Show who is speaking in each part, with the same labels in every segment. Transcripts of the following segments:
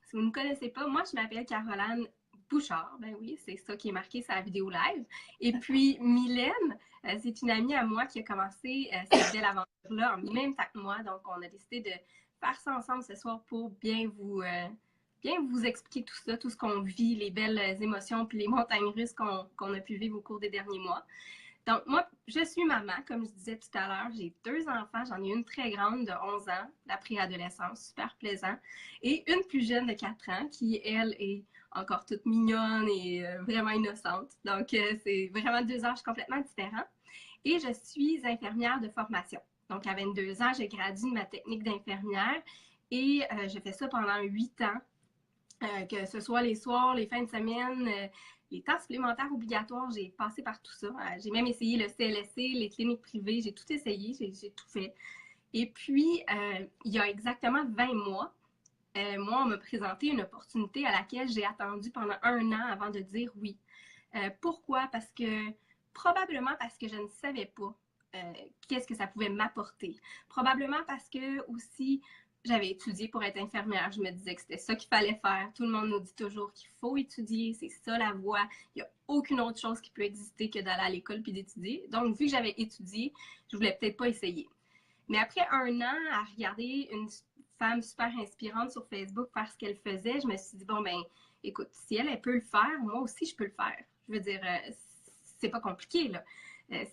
Speaker 1: Si vous ne me connaissez pas, moi, je m'appelle Caroline Bouchard. Ben oui, c'est ça qui est marqué sur la vidéo live. Et puis, Mylène, c'est une amie à moi qui a commencé cette belle aventure-là en même temps que moi. Donc, on a décidé de faire ça ensemble ce soir pour bien vous expliquer tout ça, tout ce qu'on vit, les belles émotions puis les montagnes russes qu'on a pu vivre au cours des derniers mois. Donc, moi, je suis maman, comme je disais tout à l'heure. J'ai 2 enfants. J'en ai une très grande de 11 ans, la préadolescence, super plaisant. Et une plus jeune de 4 ans qui, elle, est encore toute mignonne et vraiment innocente. Donc, c'est vraiment 2 âges complètement différents. Et je suis infirmière de formation. Donc, à 22 ans, j'ai gradué de ma technique d'infirmière et j'ai fait ça pendant 8 ans. Que ce soit les soirs, les fins de semaine, les temps supplémentaires obligatoires, j'ai passé par tout ça. J'ai même essayé le CLSC, les cliniques privées, j'ai tout essayé, j'ai tout fait. Et puis, il y a exactement 20 mois, moi, on m'a présenté une opportunité à laquelle j'ai attendu pendant 1 an avant de dire oui. Pourquoi? Probablement parce que je ne savais pas qu'est-ce que ça pouvait m'apporter. Probablement parce que aussi, j'avais étudié pour être infirmière. Je me disais que c'était ça qu'il fallait faire. Tout le monde nous dit toujours qu'il faut étudier, c'est ça la voie. Il n'y a aucune autre chose qui peut exister que d'aller à l'école puis d'étudier. Donc, vu que j'avais étudié, je voulais peut-être pas essayer. Mais après 1 an à regarder une femme super inspirante sur Facebook faire ce qu'elle faisait, je me suis dit, bon, ben, écoute, si elle peut le faire, moi aussi, je peux le faire. Je veux dire, c'est pas compliqué, là.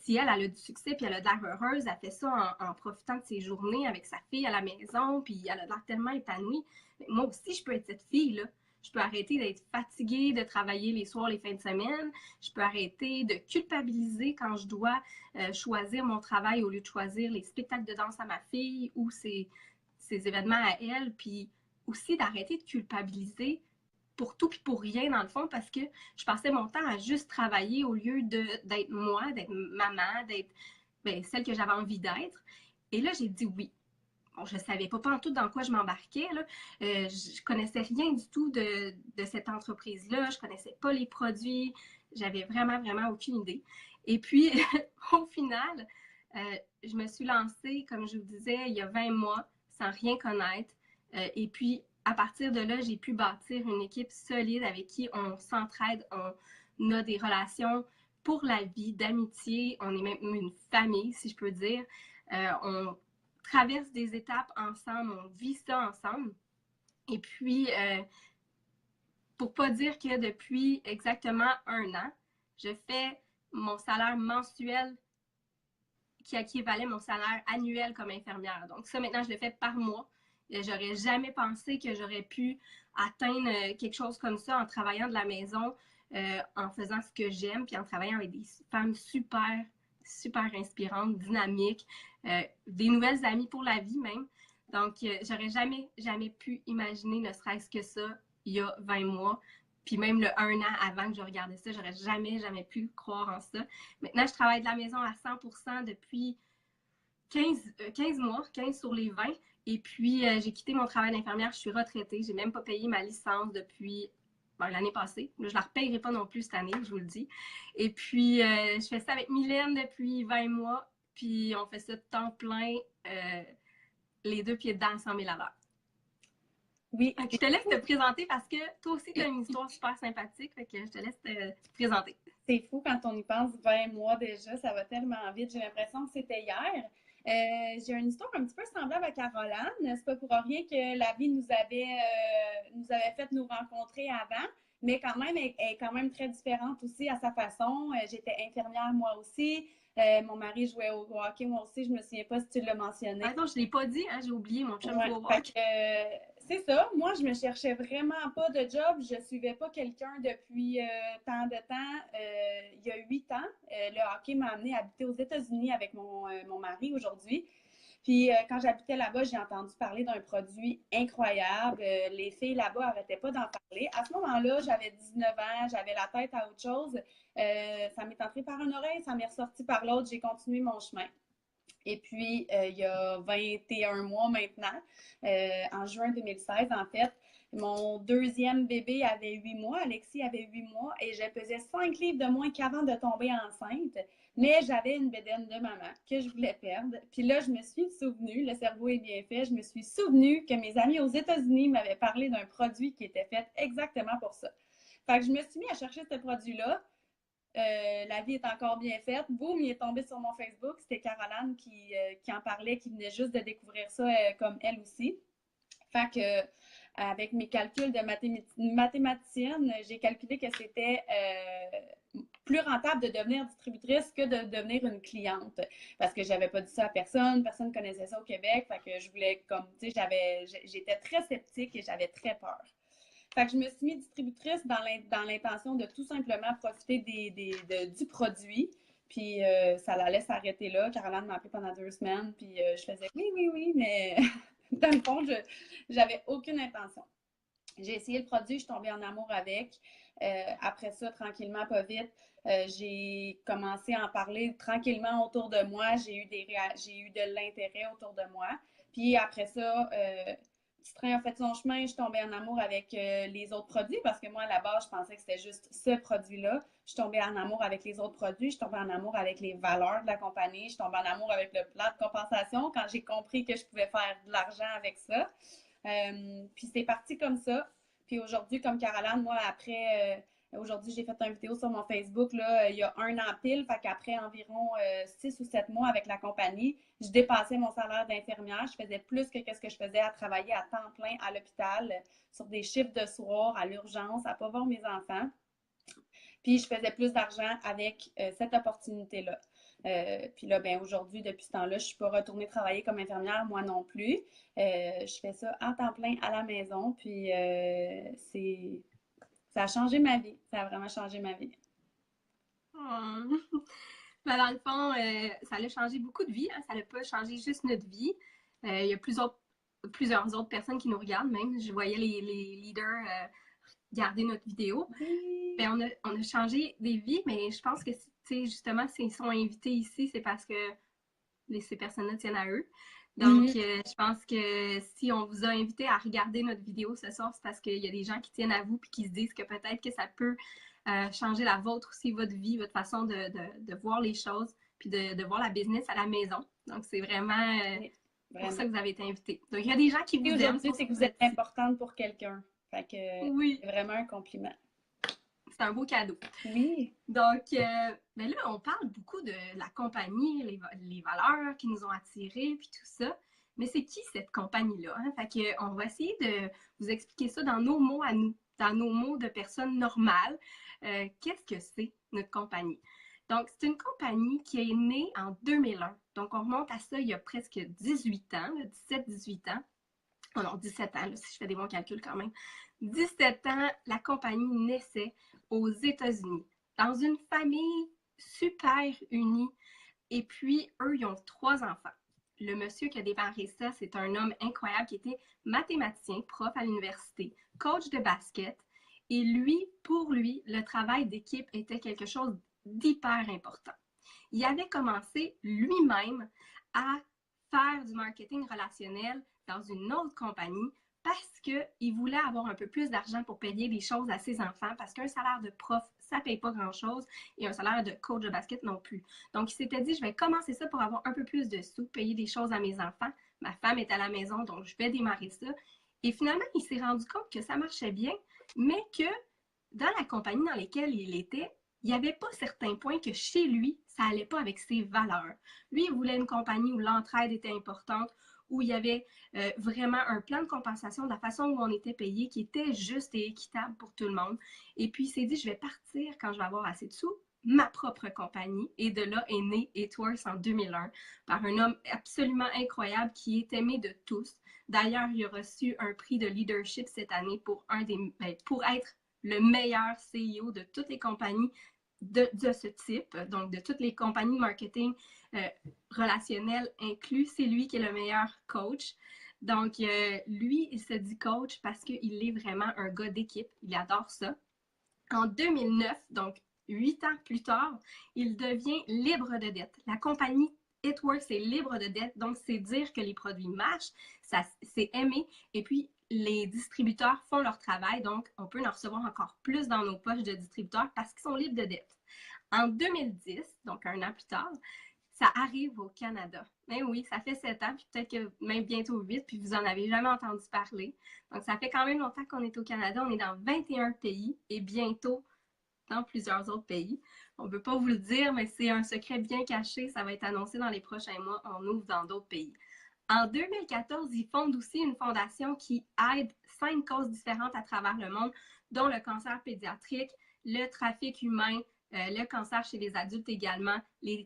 Speaker 1: Si elle a du succès puis elle a de l'air heureuse, elle fait ça en profitant de ses journées avec sa fille à la maison, puis elle a l'air tellement épanouie. Moi aussi, je peux être cette fille-là. Je peux arrêter d'être fatiguée, de travailler les soirs, les fins de semaine. Je peux arrêter de culpabiliser quand je dois choisir mon travail au lieu de choisir les spectacles de danse à ma fille ou ses événements à elle. Puis aussi d'arrêter de culpabiliser pour tout puis pour rien, dans le fond, parce que je passais mon temps à juste travailler au lieu d'être moi, d'être maman, d'être celle que j'avais envie d'être. Et là, j'ai dit oui. Bon, je ne savais pas en tout dans quoi je m'embarquais. Je ne connaissais rien du tout de cette entreprise-là. Je ne connaissais pas les produits. J'avais vraiment, vraiment aucune idée. Et puis, au final, je me suis lancée, comme je vous disais, il y a 20 mois, sans rien connaître. Et puis, à partir de là, j'ai pu bâtir une équipe solide avec qui on s'entraide, on a des relations pour la vie, d'amitié. On est même une famille, si je peux dire. On traverse des étapes ensemble, on vit ça ensemble. Et puis, pour pas dire que depuis exactement 1 an, je fais mon salaire mensuel qui équivalait mon salaire annuel comme infirmière. Donc ça, maintenant, je le fais par mois. J'aurais jamais pensé que j'aurais pu atteindre quelque chose comme ça en travaillant de la maison, en faisant ce que j'aime, puis en travaillant avec des femmes super, super inspirantes, dynamiques, des nouvelles amies pour la vie même. Donc, j'aurais jamais, jamais pu imaginer, ne serait-ce que ça, il y a 20 mois. Puis même le 1 an avant que je regardais ça, j'aurais jamais, jamais pu croire en ça. Maintenant, je travaille de la maison à 100% depuis 15 mois, 15 sur les 20. Et puis, j'ai quitté mon travail d'infirmière, je suis retraitée. J'ai même pas payé ma licence depuis l'année passée. Je ne la repayerai pas non plus cette année, je vous le dis. Et puis, je fais ça avec Mylène depuis 20 mois. Puis, on fait ça de temps plein, les deux pieds dedans à 100 000 à l'heure.
Speaker 2: Oui.
Speaker 1: Je te laisse te présenter parce que toi aussi, tu as une histoire super sympathique. Fait que je te laisse te présenter.
Speaker 2: C'est fou quand on y pense, 20 mois déjà, ça va tellement vite. J'ai l'impression que c'était hier. J'ai une histoire un petit peu semblable à Caroline. C'est pas pour rien que la vie nous avait fait nous rencontrer avant, mais quand même, elle est quand même très différente aussi à sa façon. J'étais infirmière moi aussi. Mon mari jouait au hockey, moi aussi. Je me souviens pas si tu l'as mentionné.
Speaker 1: Ah non, je ne l'ai pas dit, hein, j'ai oublié, mon chum joue au hockey.
Speaker 2: C'est ça. Moi, je me cherchais vraiment pas de job. Je suivais pas quelqu'un depuis tant de temps. Il y a 8 ans, le hockey m'a amené à habiter aux États-Unis avec mon mari aujourd'hui. Puis quand j'habitais là-bas, j'ai entendu parler d'un produit incroyable. Les filles là-bas n'arrêtaient pas d'en parler. À ce moment-là, j'avais 19 ans, j'avais la tête à autre chose. Ça m'est entré par une oreille, ça m'est ressorti par l'autre. J'ai continué mon chemin. Et puis, il y a 21 mois maintenant, en juin 2016, en fait, mon deuxième bébé avait 8 mois, Alexis avait 8 mois, et je pesais 5 livres de moins qu'avant de tomber enceinte. Mais j'avais une bédaine de maman que je voulais perdre. Puis là, je me suis souvenue, le cerveau est bien fait, je me suis souvenue que mes amis aux États-Unis m'avaient parlé d'un produit qui était fait exactement pour ça. Fait que je me suis mis à chercher ce produit-là. La vie est encore bien faite. Boum, il est tombé sur mon Facebook. C'était Caroline qui en parlait, qui venait juste de découvrir ça comme elle aussi. Fait que, avec mes calculs de mathématicienne, j'ai calculé que c'était plus rentable de devenir distributrice que de devenir une cliente. Parce que j'avais pas dit ça à personne, personne connaissait ça au Québec. Fait que je voulais, comme, tu sais, j'étais très sceptique et j'avais très peur. Fait que je me suis mis distributrice dans l'intention de tout simplement profiter du produit. Puis ça allait s'arrêter là. Caroline m'a appelé pendant 2 semaines. Puis je faisais oui, oui, oui, mais dans le fond, j'avais aucune intention. J'ai essayé le produit, je suis tombée en amour avec. Après ça, tranquillement, pas vite, j'ai commencé à en parler tranquillement autour de moi. J'ai eu de l'intérêt autour de moi. Puis après ça, petit train a fait son chemin, je suis tombée en amour avec les autres produits parce que moi, à la base, je pensais que c'était juste ce produit-là. Je suis tombée en amour avec les autres produits, je suis tombée en amour avec les valeurs de la compagnie, je suis tombée en amour avec le plan de compensation quand j'ai compris que je pouvais faire de l'argent avec ça. Puis c'est parti comme ça. Puis aujourd'hui, comme Caroline, moi, après, aujourd'hui, j'ai fait une vidéo sur mon Facebook, là, il y a 1 an pile, fait qu'après environ 6 ou 7 mois avec la compagnie, je dépassais mon salaire d'infirmière. Je faisais plus que ce que je faisais à travailler à temps plein à l'hôpital, sur des chiffres de soir, à l'urgence, à ne pas voir mes enfants. Puis je faisais plus d'argent avec cette opportunité-là. Puis là, ben aujourd'hui, depuis ce temps-là, je ne suis pas retournée travailler comme infirmière, moi non plus. Je fais ça en temps plein à la maison. Puis ça a changé ma vie. Ça a vraiment changé ma vie.
Speaker 1: Oh. Ben, dans le fond, ça a changé beaucoup de vies. Hein. Ça n'a pas changé juste notre vie. Il y a plusieurs autres personnes qui nous regardent même. Je voyais les leaders regarder notre vidéo.
Speaker 2: Oui.
Speaker 1: Ben, on a changé des vies, mais je pense que justement, s'ils sont invités ici, c'est parce que ces personnes-là tiennent à eux. Donc, je pense que si on vous a invité à regarder notre vidéo ce soir, c'est parce qu'il y a des gens qui tiennent à vous et qui se disent que peut-être que ça peut changer la vôtre aussi, votre vie, votre façon de voir les choses, puis de voir la business à la maison. Donc, c'est vraiment pour ça que vous avez été invité. Donc, il y a des gens qui vous aiment.
Speaker 2: Aujourd'hui, c'est que vous êtes importante pour quelqu'un. Fait que
Speaker 1: oui.
Speaker 2: C'est vraiment un compliment.
Speaker 1: C'est un beau cadeau.
Speaker 2: Oui.
Speaker 1: Donc, ben là, on parle beaucoup de la compagnie, les valeurs qui nous ont attirés, puis tout ça. Mais c'est qui cette compagnie-là? Hein? Fait que, on va essayer de vous expliquer ça dans nos mots à nous, dans nos mots de personnes normales. Qu'est-ce que c'est notre compagnie? Donc, c'est une compagnie qui est née en 2001. Donc, on remonte à ça il y a presque 18 ans, 17-18 ans. Oh non, 17 ans, là, si je fais des bons calculs quand même. 17 ans, la compagnie naissait aux États-Unis, dans une famille super unie. Et puis, eux, ils ont 3 enfants. Le monsieur qui a démarré ça, c'est un homme incroyable qui était mathématicien, prof à l'université, coach de basket. Et lui, pour lui, le travail d'équipe était quelque chose d'hyper important. Il avait commencé lui-même à faire du marketing relationnel dans une autre compagnie parce qu'il voulait avoir un peu plus d'argent pour payer des choses à ses enfants parce qu'un salaire de prof, ça ne paye pas grand-chose et un salaire de coach de basket non plus. Donc, il s'était dit, je vais commencer ça pour avoir un peu plus de sous, payer des choses à mes enfants. Ma femme est à la maison, donc je vais démarrer ça. Et finalement, il s'est rendu compte que ça marchait bien, mais que dans la compagnie dans laquelle il était, il n'y avait pas certains points que chez lui, ça n'allait pas avec ses valeurs. Lui, il voulait une compagnie où l'entraide était importante, où il y avait vraiment un plan de compensation de la façon où on était payé qui était juste et équitable pour tout le monde. Et puis, il s'est dit, je vais partir quand je vais avoir assez de sous, ma propre compagnie. Et de là est né Eatworks en 2001 par un homme absolument incroyable qui est aimé de tous. D'ailleurs, il a reçu un prix de leadership cette année pour être le meilleur CEO de toutes les compagnies de ce type, donc de toutes les compagnies de marketing relationnel inclus, c'est lui qui est le meilleur coach. Donc, lui, il se dit coach parce qu'il est vraiment un gars d'équipe. Il adore ça. En 2009, donc 8 ans plus tard, il devient libre de dette. La compagnie Eatworks est libre de dette, donc c'est dire que les produits marchent, c'est aimé, et puis les distributeurs font leur travail, donc on peut en recevoir encore plus dans nos poches de distributeurs parce qu'ils sont libres de dette. En 2010, donc un an plus tard, ça arrive au Canada. Mais oui, ça fait 7 ans, puis peut-être que même bientôt 8, puis vous en avez jamais entendu parler. Donc, ça fait quand même longtemps qu'on est au Canada. On est dans 21 pays et bientôt dans plusieurs autres pays. On ne peut pas vous le dire, mais c'est un secret bien caché. Ça va être annoncé dans les prochains mois. On ouvre dans d'autres pays. En 2014, ils fondent aussi une fondation qui aide 5 causes différentes à travers le monde, dont le cancer pédiatrique, le trafic humain, le cancer chez les adultes également, les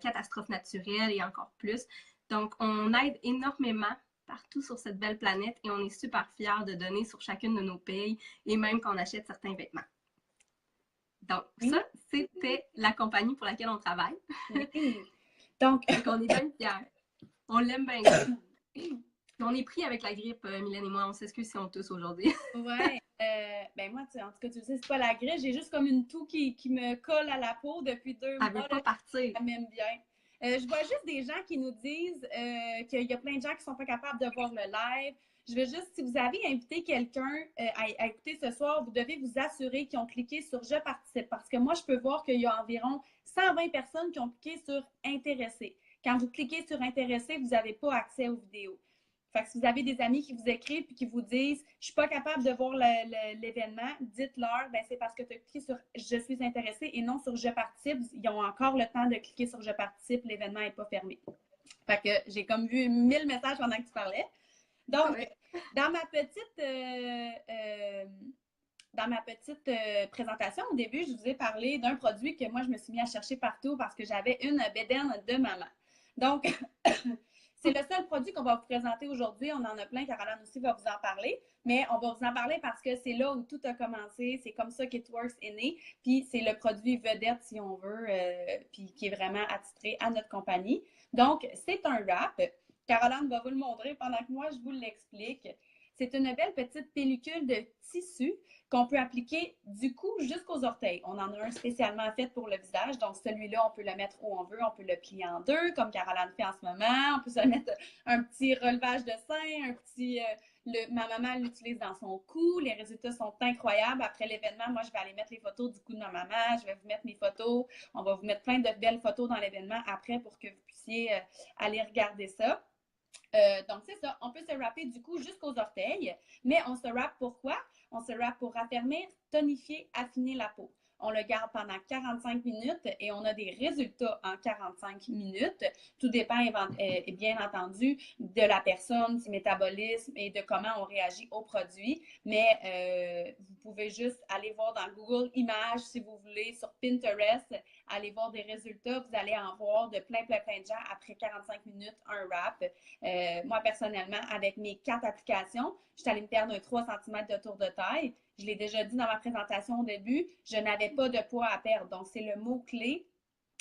Speaker 1: catastrophes naturelles et encore plus. Donc, on aide énormément partout sur cette belle planète et on est super fiers de donner sur chacune de nos pays et même quand on achète certains vêtements. Donc, ça, c'était la compagnie pour laquelle on travaille. Donc, on est bien fiers. On l'aime bien. On est pris avec la grippe, Mylène et moi. On s'excuse si on tousse aujourd'hui.
Speaker 2: Ouais. Ben moi, en tout cas, tu le sais, c'est pas la grippe. J'ai juste comme une toux qui me colle à la peau depuis 2 mois.
Speaker 1: Elle veut pas partir.
Speaker 2: Ça m'aime bien. Je vois juste des gens qui nous disent qu'il y a plein de gens qui sont pas capables de voir le live. Je veux juste, si vous avez invité quelqu'un à écouter ce soir, vous devez vous assurer qu'ils ont cliqué sur « Je participe » parce que moi, je peux voir qu'il y a environ 120 personnes qui ont cliqué sur « Intéressé ». Quand vous cliquez sur « Intéressé », vous n'avez pas accès aux vidéos. Fait que si vous avez des amis qui vous écrivent et qui vous disent « Je suis pas capable de voir l'événement », dites-leur ben, c'est parce que tu as cliqué sur « Je suis intéressé » et non sur « Je participe ». Ils ont encore le temps de cliquer sur « Je participe », l'événement n'est pas fermé. Fait que j'ai comme vu 1000 messages pendant que tu parlais. Donc, dans ma petite présentation, au début, je vous ai parlé d'un produit que moi, je me suis mis à chercher partout parce que j'avais une bédaine de maman. Donc, c'est le seul produit qu'on va vous présenter aujourd'hui. On en a plein. Caroline aussi va vous en parler. Mais on va vous en parler parce que c'est là où tout a commencé. C'est comme ça qu'ItWorks est né. Puis, c'est le produit vedette, si on veut, puis qui est vraiment attitré à notre compagnie. Donc, c'est un wrap. Caroline va vous le montrer pendant que moi, je vous l'explique. C'est une belle petite pellicule de tissu qu'on peut appliquer du cou jusqu'aux orteils. On en a un spécialement fait pour le visage. Donc, celui-là, on peut le mettre où on veut. On peut le plier en deux, comme Caroline fait en ce moment. On peut se mettre un petit relevage de sein, un petit... ma maman l'utilise dans son cou. Les résultats sont incroyables. Après l'événement, moi, je vais aller mettre les photos du cou de ma maman. Je vais vous mettre mes photos. On va vous mettre plein de belles photos dans l'événement après pour que vous puissiez aller regarder ça. Donc, c'est ça. On peut se wrapper du cou jusqu'aux orteils, mais on se wrap pourquoi? On se wrap pour raffermir, tonifier, affiner la peau. On le garde pendant 45 minutes et on a des résultats en 45 minutes. Tout dépend, bien entendu, de la personne, du métabolisme et de comment on réagit au produit. Mais vous pouvez juste aller voir dans Google Images, si vous voulez, sur Pinterest, aller voir des résultats. Vous allez en voir de plein de gens après 45 minutes, un wrap. Moi, personnellement, avec mes 4 applications, je suis allée me perdre un 3 cm de tour de taille. Je l'ai déjà dit dans ma présentation au début, je n'avais pas de poids à perdre. Donc, c'est le mot-clé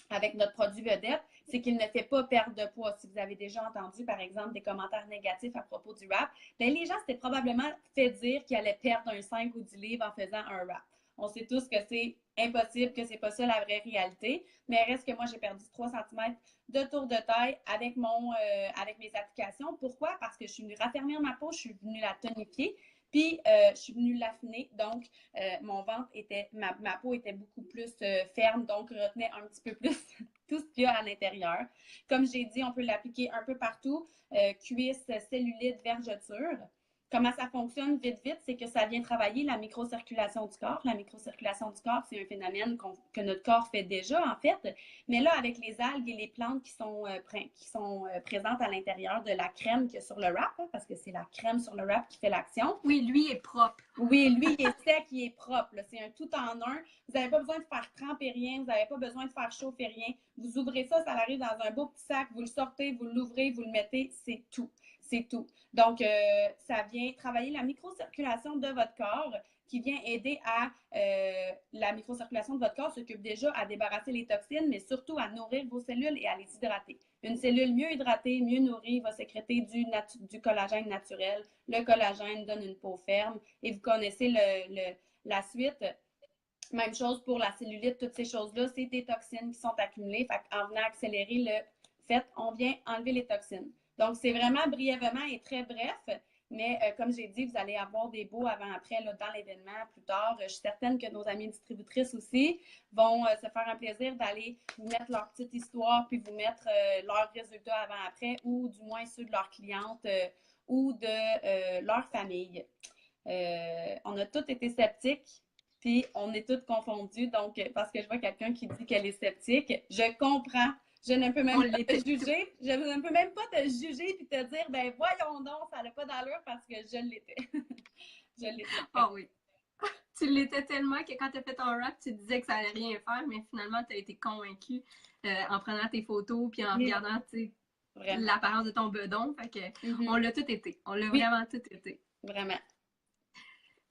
Speaker 2: avec notre produit vedette, c'est qu'il ne fait pas perdre de poids. Si vous avez déjà entendu, par exemple, des commentaires négatifs à propos du wrap, bien, les gens s'étaient probablement fait dire qu'ils allaient perdre un 5 ou 10 livres en faisant un wrap. On sait tous que c'est impossible, que c'est pas ça la vraie réalité, mais reste que moi, j'ai perdu 3 cm de tour de taille avec mes applications. Pourquoi? Parce que je suis venue raffermir ma peau, je suis venue la tonifier, puis je suis venue l'affiner. Donc, mon ventre ma peau était beaucoup plus ferme, donc retenait un petit peu plus tout ce qu'il y a à l'intérieur. Comme j'ai dit, on peut l'appliquer un peu partout, cuisse, cellulite, vergeture. Comment ça fonctionne vite, c'est que ça vient travailler la microcirculation du corps. La microcirculation du corps, c'est un phénomène que notre corps fait déjà, en fait. Mais là, avec les algues et les plantes qui sont présentes à l'intérieur de la crème qu'il y a sur le wrap, hein, parce que c'est la crème sur le wrap qui fait l'action.
Speaker 1: Oui, lui est propre.
Speaker 2: Oui, lui, il est sec, il est propre. C'est un tout en un. Vous n'avez pas besoin de faire tremper rien. Vous n'avez pas besoin de faire chauffer rien. Vous ouvrez ça, ça arrive dans un beau petit sac. Vous le sortez, vous l'ouvrez, vous le mettez. C'est tout. C'est tout. Donc, ça vient travailler la microcirculation de votre corps qui vient aider à la microcirculation de votre corps s'occupe déjà à débarrasser les toxines, mais surtout à nourrir vos cellules et à les hydrater. Une cellule mieux hydratée, mieux nourrie, va sécréter du collagène naturel. Le collagène donne une peau ferme et vous connaissez la suite. Même chose pour la cellulite, toutes ces choses-là, c'est des toxines qui sont accumulées. En venant accélérer le fait, on vient enlever les toxines. Donc, c'est vraiment brièvement et très bref. Mais comme j'ai dit, vous allez avoir des beaux avant-après dans l'événement plus tard. Je suis certaine que nos amies distributrices aussi vont se faire un plaisir d'aller vous mettre leur petite histoire puis vous mettre leurs résultats avant-après ou du moins ceux de leurs clientes ou de leur famille. On a toutes été sceptiques, puis on est toutes confondues. Donc, parce que je vois quelqu'un qui dit qu'elle est sceptique, je comprends. Je ne peux même pas te juger. Je ne peux même pas te juger puis te dire, ben voyons donc, ça n'a pas d'allure parce que je l'étais. Je l'étais.
Speaker 1: Ah oui. Tu l'étais tellement que quand tu as fait ton rap, tu disais que ça allait rien faire, mais finalement, tu as été convaincue en prenant tes photos puis en regardant l'apparence de ton bedon. Fait que on l'a tout été. On l'a vraiment tout été.
Speaker 2: Vraiment.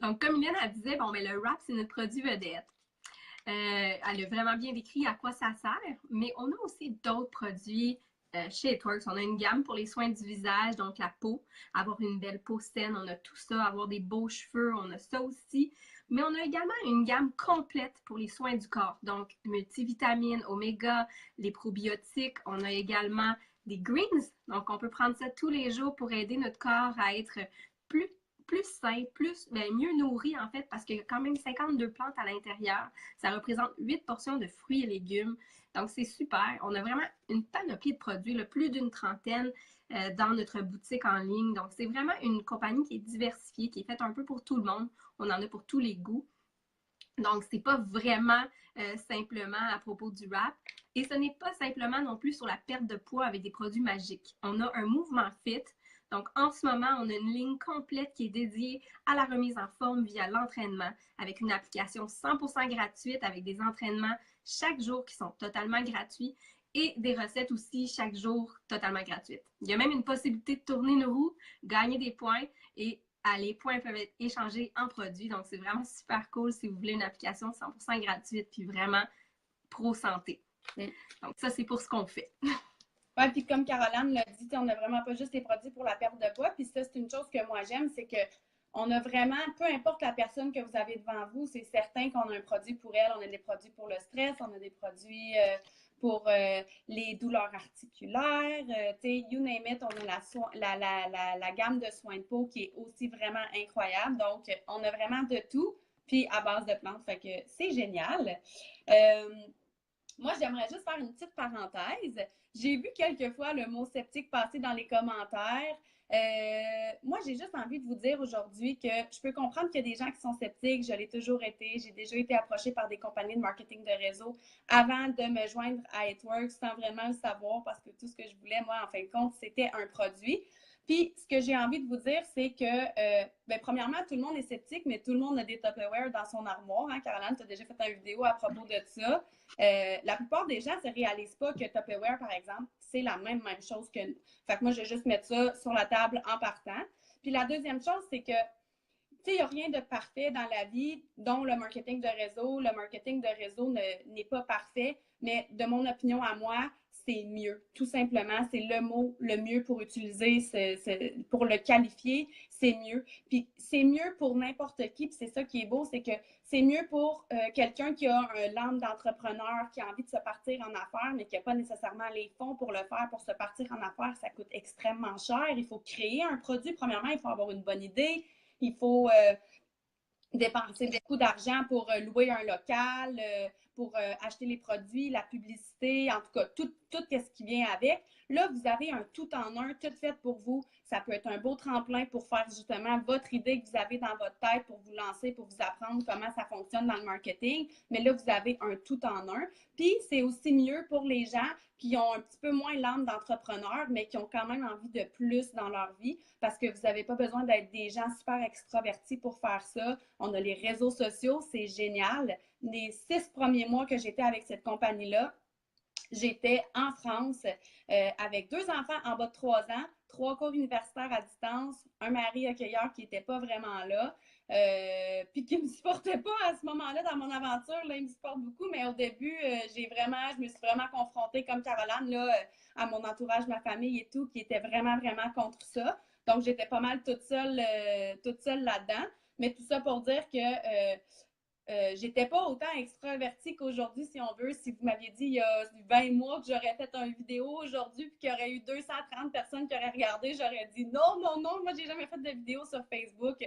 Speaker 1: Donc, comme Mylène, elle disait, bon, mais le wrap, c'est notre produit vedette. Elle a vraiment bien décrit à quoi ça sert, mais on a aussi d'autres produits chez Eatworks. On a une gamme pour les soins du visage, donc la peau, avoir une belle peau saine, on a tout ça, avoir des beaux cheveux, on a ça aussi. Mais on a également une gamme complète pour les soins du corps, donc multivitamines, oméga, les probiotiques. On a également des greens, donc on peut prendre ça tous les jours pour aider notre corps à être plus sain, mieux nourri en fait, parce qu'il y a quand même 52 plantes à l'intérieur. Ça représente 8 portions de fruits et légumes. Donc, c'est super. On a vraiment une panoplie de produits, là, plus d'une trentaine dans notre boutique en ligne. Donc, c'est vraiment une compagnie qui est diversifiée, qui est faite un peu pour tout le monde. On en a pour tous les goûts. Donc, c'est pas vraiment simplement à propos du wrap. Et ce n'est pas simplement non plus sur la perte de poids avec des produits magiques. On a un mouvement fit. Donc, en ce moment, on a une ligne complète qui est dédiée à la remise en forme via l'entraînement, avec une application 100% gratuite, avec des entraînements chaque jour qui sont totalement gratuits et des recettes aussi chaque jour totalement gratuites. Il y a même une possibilité de tourner une roue, gagner des points et les points peuvent être échangés en produits. Donc, c'est vraiment super cool si vous voulez une application 100% gratuite puis vraiment pro-santé. Donc, ça, c'est pour ce qu'on fait.
Speaker 2: Oui, puis comme Caroline l'a dit, on n'a vraiment pas juste des produits pour la perte de poids. Puis ça, c'est une chose que moi j'aime, c'est que on a vraiment, peu importe la personne que vous avez devant vous, c'est certain qu'on a un produit pour elle. On a des produits pour le stress, on a des produits pour les douleurs articulaires, you name it, on a la gamme de soins de peau qui est aussi vraiment incroyable. Donc, on a vraiment de tout, puis à base de plantes, fait que c'est génial. Moi, j'aimerais juste faire une petite parenthèse. J'ai vu quelquefois le mot sceptique passer dans les commentaires. Moi, j'ai juste envie de vous dire aujourd'hui que je peux comprendre qu'il y a des gens qui sont sceptiques. Je l'ai toujours été. J'ai déjà été approchée par des compagnies de marketing de réseau avant de me joindre à Eatworks sans vraiment le savoir parce que tout ce que je voulais, moi, en fin de compte, c'était un produit. Puis, ce que j'ai envie de vous dire, c'est que, premièrement, tout le monde est sceptique, mais tout le monde a des Tupperware dans son armoire. Hein? Caroline, tu as déjà fait une vidéo à propos de ça. La plupart des gens ne se réalisent pas que Tupperware, par exemple, c'est la même chose que nous. Fait que moi, je vais juste mettre ça sur la table en partant. Puis la deuxième chose, c'est que, tu sais, il n'y a rien de parfait dans la vie, dont le marketing de réseau. Le marketing de réseau n'est pas parfait, mais de mon opinion à moi, c'est mieux. Tout simplement, c'est le mot le mieux pour utiliser, pour le qualifier, c'est mieux. Puis c'est mieux pour n'importe qui, puis c'est ça qui est beau, c'est que c'est mieux pour quelqu'un qui a l'âme d'entrepreneur, qui a envie de se partir en affaires, mais qui n'a pas nécessairement les fonds pour le faire, pour se partir en affaires, ça coûte extrêmement cher. Il faut créer un produit. Premièrement, il faut avoir une bonne idée. Il faut dépenser beaucoup d'argent pour louer un local, pour acheter les produits, la publicité, en tout cas, tout ce qui vient avec. Là, vous avez un tout en un, tout fait pour vous. Ça peut être un beau tremplin pour faire justement votre idée que vous avez dans votre tête pour vous lancer, pour vous apprendre comment ça fonctionne dans le marketing. Mais là, vous avez un tout en un. Puis, c'est aussi mieux pour les gens qui ont un petit peu moins l'âme d'entrepreneur, mais qui ont quand même envie de plus dans leur vie parce que vous n'avez pas besoin d'être des gens super extravertis pour faire ça. On a les réseaux sociaux, c'est génial. Les 6 premiers mois que j'étais avec cette compagnie-là, j'étais en France avec 2 enfants en bas de 3 ans, 3 cours universitaires à distance, un mari accueilleur qui n'était pas vraiment là, puis qui ne me supportait pas à ce moment-là dans mon aventure. Là, il me supporte beaucoup, mais au début, je me suis vraiment confrontée, comme Caroline, là, à mon entourage, ma famille et tout, qui était vraiment, vraiment contre ça. Donc, j'étais pas mal toute seule là-dedans. Mais tout ça pour dire que j'étais pas autant extravertie qu'aujourd'hui, si on veut. Si vous m'aviez dit il y a 20 mois que j'aurais fait une vidéo aujourd'hui puis qu'il y aurait eu 230 personnes qui auraient regardé, j'aurais dit non, non, non, moi, j'ai jamais fait de vidéo sur Facebook.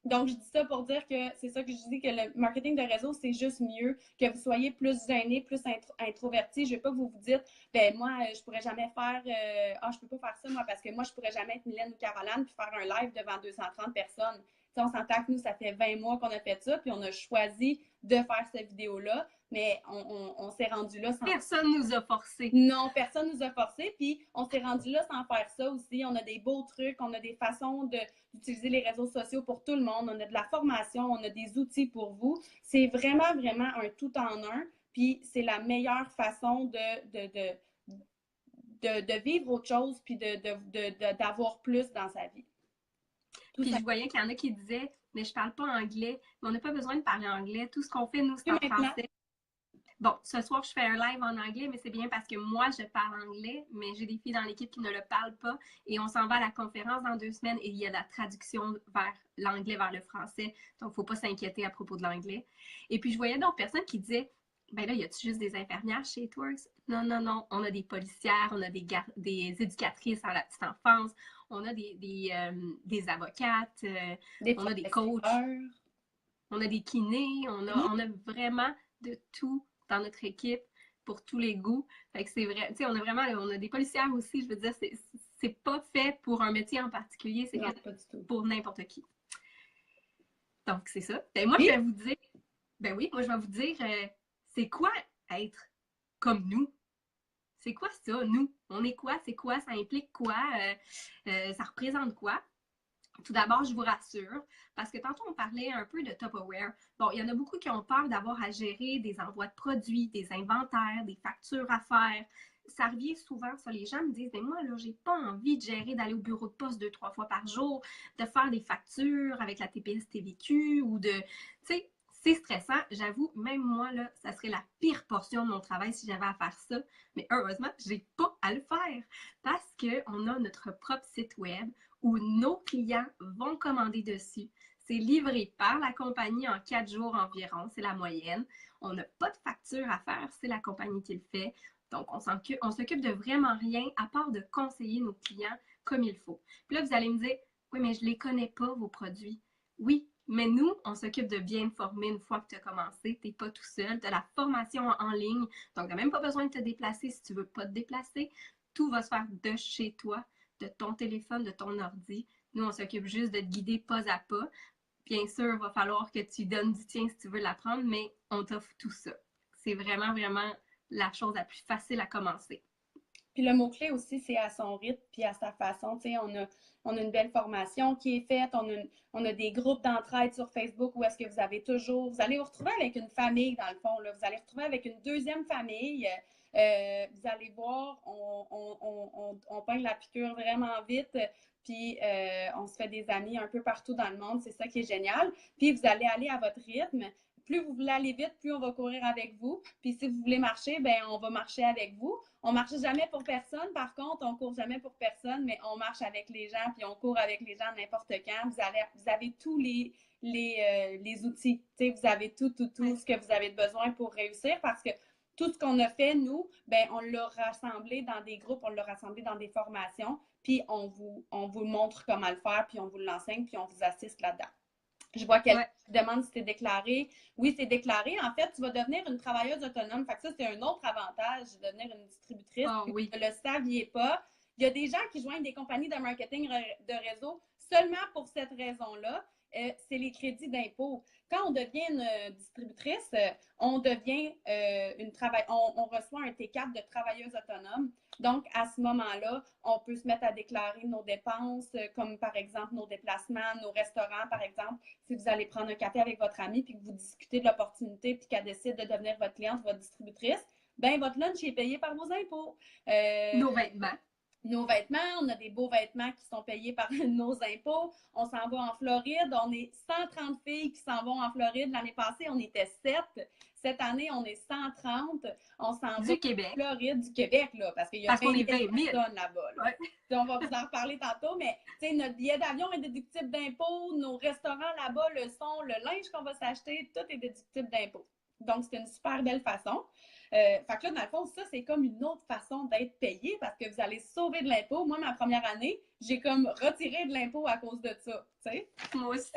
Speaker 2: Donc, je dis ça pour dire que c'est ça que je dis, que le marketing de réseau, c'est juste mieux, que vous soyez plus gêné, plus introverti. Je ne veux pas que vous vous dites, ben moi, je pourrais jamais faire, je peux pas faire ça, moi, parce que moi, je pourrais jamais être Mylène ou Caroline puis faire un live devant 230 personnes. T'sais, on s'entend que nous, ça fait 20 mois qu'on a fait ça, puis on a choisi de faire cette vidéo-là, mais on s'est rendu là sans...
Speaker 1: Personne nous a forcés.
Speaker 2: Non, personne nous a forcés, puis on s'est rendu là sans faire ça aussi. On a des beaux trucs, on a des façons d'utiliser les réseaux sociaux pour tout le monde, on a de la formation, on a des outils pour vous. C'est vraiment, vraiment un tout en un, puis c'est la meilleure façon de vivre autre chose, puis d'avoir plus dans sa vie.
Speaker 1: Puis je voyais qu'il y en a qui disaient, mais je parle pas anglais, mais on n'a pas besoin de parler anglais. Tout ce qu'on fait, nous, c'est en français. Bon, ce soir, je fais un live en anglais, mais c'est bien parce que moi, je parle anglais, mais j'ai des filles dans l'équipe qui ne le parlent pas. Et on s'en va à la conférence dans 2 semaines et il y a la traduction vers l'anglais, vers le français. Donc, il ne faut pas s'inquiéter à propos de l'anglais. Et puis, je voyais d'autres personnes qui disaient, ben là, y a-tu juste des infirmières chez Twerks? Non, non, non. On a des policières, on a des éducatrices à la petite enfance, on a des avocates, on a des coachs, on a des kinés, on a vraiment de tout dans notre équipe pour tous les goûts. Fait que c'est vrai, tu sais, on a des policières aussi, je veux dire, c'est pas fait pour un métier en particulier, c'est pour n'importe qui. Donc, c'est ça. Ben, moi, je vais vous dire, c'est quoi être comme nous? C'est quoi ça, nous? On est quoi? C'est quoi? Ça implique quoi? Ça représente quoi? Tout d'abord, je vous rassure, parce que tantôt, on parlait un peu de Tupperware. Bon, il y en a beaucoup qui ont peur d'avoir à gérer des envois de produits, des inventaires, des factures à faire. Ça revient souvent, ça. Les gens me disent, mais moi, là, j'ai pas envie de gérer, d'aller au bureau de poste 2-3 fois par jour, de faire des factures avec la TPS-TVQ ou de, tu sais, c'est stressant. J'avoue, même moi, là, ça serait la pire portion de mon travail si j'avais à faire ça. Mais heureusement, j'ai pas à le faire parce qu'on a notre propre site web où nos clients vont commander dessus. C'est livré par la compagnie en 4 jours environ, c'est la moyenne. On n'a pas de facture à faire, c'est la compagnie qui le fait. Donc, on s'occupe de vraiment rien à part de conseiller nos clients comme il faut. Puis là, vous allez me dire, oui, mais je ne les connais pas, vos produits. Oui, mais nous, on s'occupe de bien te former une fois que tu as commencé. Tu n'es pas tout seul. Tu as la formation en ligne. Donc, tu n'as même pas besoin de te déplacer si tu ne veux pas te déplacer. Tout va se faire de chez toi, de ton téléphone, de ton ordi. Nous, on s'occupe juste de te guider pas à pas. Bien sûr, il va falloir que tu donnes du tien si tu veux l'apprendre, mais on t'offre tout ça. C'est vraiment, vraiment la chose la plus facile à commencer.
Speaker 2: Puis le mot-clé aussi, c'est à son rythme puis à sa façon. Tu sais, on a une belle formation qui est faite, on a des groupes d'entraide sur Facebook où est-ce que vous allez vous retrouver avec une famille dans le fond, là. Vous allez vous retrouver avec une deuxième famille. Vous allez voir, on pogne la piqûre vraiment vite, puis on se fait des amis un peu partout dans le monde. C'est ça qui est génial. Puis vous allez aller à votre rythme. Plus vous voulez aller vite, plus on va courir avec vous. Puis si vous voulez marcher, ben on va marcher avec vous. On ne marche jamais pour personne. Par contre, on ne court jamais pour personne, mais on marche avec les gens, puis on court avec les gens n'importe quand. Vous avez tous les outils. T'sais, vous avez tout ce que vous avez besoin pour réussir parce que tout ce qu'on a fait, nous, ben, on l'a rassemblé dans des groupes, on l'a rassemblé dans des formations, puis on vous montre comment le faire, puis on vous l'enseigne, puis on vous assiste là-dedans. Je vois qu'elle demande si c'est déclaré. Oui, c'est déclaré. En fait, tu vas devenir une travailleuse autonome. Fait que ça, c'est un autre avantage de devenir une distributrice.
Speaker 1: Oh, oui.
Speaker 2: Vous ne le saviez pas. Il y a des gens qui joignent des compagnies de marketing de réseau seulement pour cette raison-là. C'est les crédits d'impôt. Quand on devient une distributrice, on devient on reçoit un T4 de travailleuse autonome. Donc, à ce moment-là, on peut se mettre à déclarer nos dépenses, comme par exemple nos déplacements, nos restaurants, par exemple. Si vous allez prendre un café avec votre amie puis que vous discutez de l'opportunité puis qu'elle décide de devenir votre cliente, votre distributrice, bien, votre lunch est payé par vos impôts.
Speaker 1: Nos vêtements.
Speaker 2: nos vêtements, on a des beaux vêtements qui sont payés par nos impôts. On s'en va en Floride. On est 130 filles qui s'en vont en Floride. L'année passée, on était 7. Cette année, on est 130. On s'en va
Speaker 1: Du Québec.
Speaker 2: en Floride, du Québec, là, parce qu'il y a
Speaker 1: Parce qu'on
Speaker 2: 20
Speaker 1: est
Speaker 2: 000
Speaker 1: 20 000.
Speaker 2: personnes là-bas. Là.
Speaker 1: Ouais.
Speaker 2: On va vous en reparler tantôt, mais notre billet d'avion est déductible d'impôts. Nos restaurants là-bas le sont. Le linge qu'on va s'acheter, tout est déductible d'impôts. Donc, c'est une super belle façon. Fait que là, dans le fond, ça, c'est comme une autre façon d'être payé parce que vous allez sauver de l'impôt. Moi, ma première année, j'ai comme retiré de l'impôt à cause de ça, tu sais.
Speaker 1: Moi aussi.